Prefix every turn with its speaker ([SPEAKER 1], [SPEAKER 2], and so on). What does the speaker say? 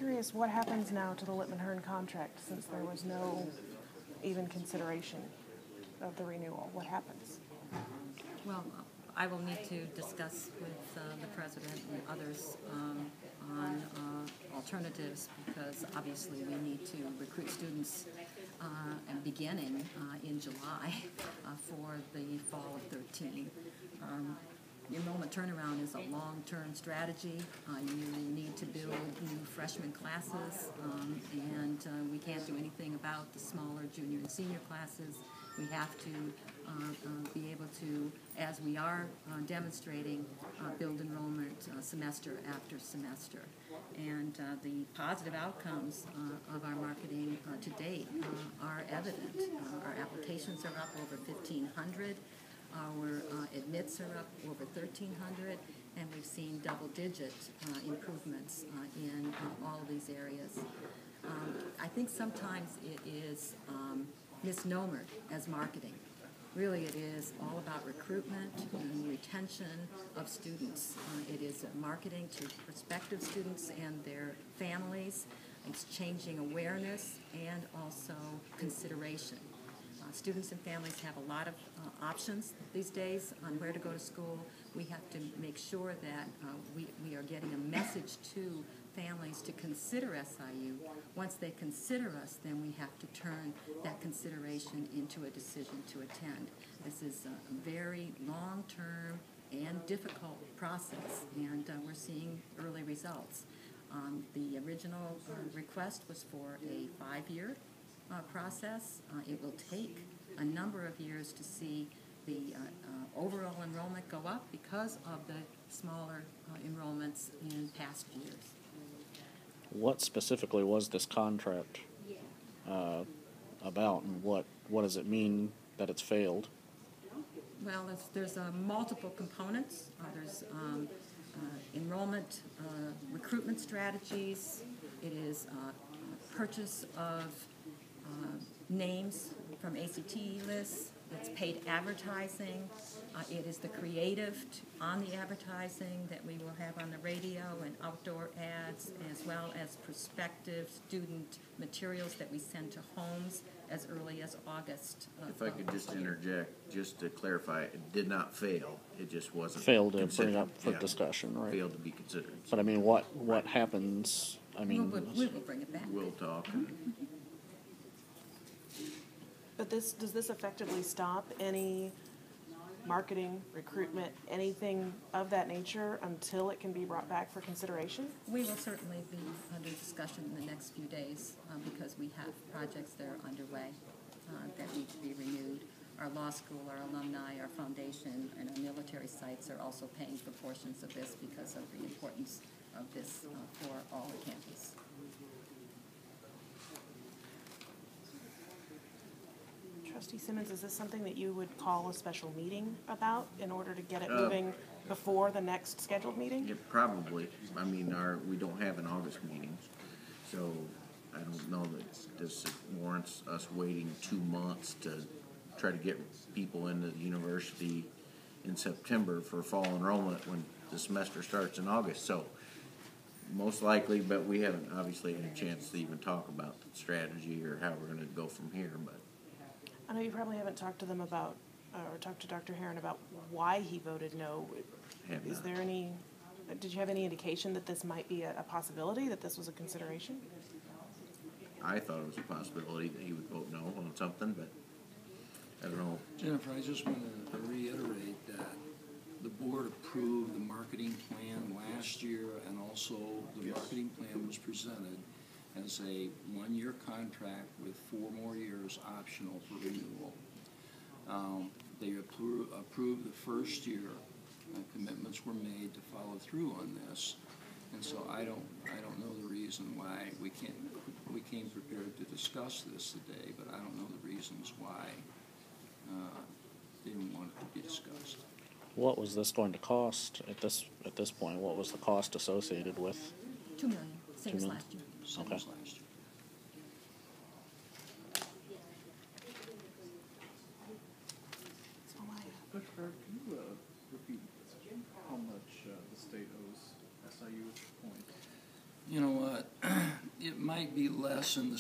[SPEAKER 1] curious, what happens now to the Lippman-Hearn contract since there was no even consideration of the renewal? What happens?
[SPEAKER 2] Well, I will need to discuss with the president and others on alternatives, because obviously we need to recruit students and beginning in July for the fall of 13. Enrollment turnaround is a long-term strategy. You need to build new freshman classes, and we can't do anything about the smaller junior and senior classes. We have to be able to, as we are demonstrating, build enrollment semester after semester. And the positive outcomes of our marketing to date are evident. Our applications are up over 1,500. Our admits are up over 1,300, and we've seen double-digit improvements in all of these areas. I think sometimes it is misnomered as marketing. Really, it is all about recruitment and retention of students. It is marketing to prospective students and their families. It's changing awareness and also consideration. Students and families have a lot of options these days on where to go to school. We have to make sure that we are getting a message to families to consider SIU. Once they consider us, then we have to turn that consideration into a decision to attend. This is a very long-term and difficult process, and we're seeing early results. The original request was for a 5-year process. It will take a number of years to see the overall enrollment go up because of the smaller enrollments in past years.
[SPEAKER 3] What specifically was this contract about, and what does it mean that it's failed?
[SPEAKER 2] Well, there's multiple components. There's enrollment, recruitment strategies. It is purchase of names from ACT lists. It's paid advertising. It is the creative on the advertising that we will have on the radio and outdoor ads, as well as prospective student materials that we send to homes as early as August.
[SPEAKER 4] If I could just interject, just to clarify, it did not fail. It just wasn't
[SPEAKER 3] Failed to
[SPEAKER 4] considered.
[SPEAKER 3] bring up for discussion, right?
[SPEAKER 4] Failed to be considered.
[SPEAKER 3] But I mean, what happens? I mean,
[SPEAKER 2] we will bring it back.
[SPEAKER 4] We'll talk.
[SPEAKER 1] But does this effectively stop any marketing, recruitment, anything of that nature until it can be brought back for consideration?
[SPEAKER 2] We will certainly be under discussion in the next few days because we have projects that are underway that need to be renewed. Our law school, our alumni, our foundation, and our military sites are also paying for portions of this because of the importance of this for all the campus.
[SPEAKER 1] Trustee Simmons, is this something that you would call a special meeting about in order to get it moving before the next scheduled meeting?
[SPEAKER 4] Yeah, probably. I mean, we don't have an August meeting, so I don't know that this warrants us waiting 2 months to try to get people into the university in September for fall enrollment when the semester starts in August. So most likely, but we haven't obviously had a chance to even talk about the strategy or how we're going to go from here. But
[SPEAKER 1] I know you probably haven't talked to them about, or talked to Dr. Heron about why he voted no. Is there any, did you have any indication that this might be a possibility, that this was a consideration?
[SPEAKER 4] I thought it was a possibility that he would vote no on something, but I don't know.
[SPEAKER 5] Jennifer, I just want to reiterate that the board approved the marketing plan last year, and also the marketing plan was presented as a 1-year contract with 4 more years optional for renewal. They approved the first year. Commitments were made to follow through on this, and so I don't know the reason why we came prepared to discuss this today, but I don't know the reasons why they didn't want it to be discussed.
[SPEAKER 3] what was this going to cost at this point? What was the cost associated with?
[SPEAKER 2] $2 million, same as last year.
[SPEAKER 5] Same
[SPEAKER 3] Okay.
[SPEAKER 5] as last year.
[SPEAKER 6] Dr. Barrett, can you repeat how much the state owes SIU at this point?
[SPEAKER 5] You know what? might be less in the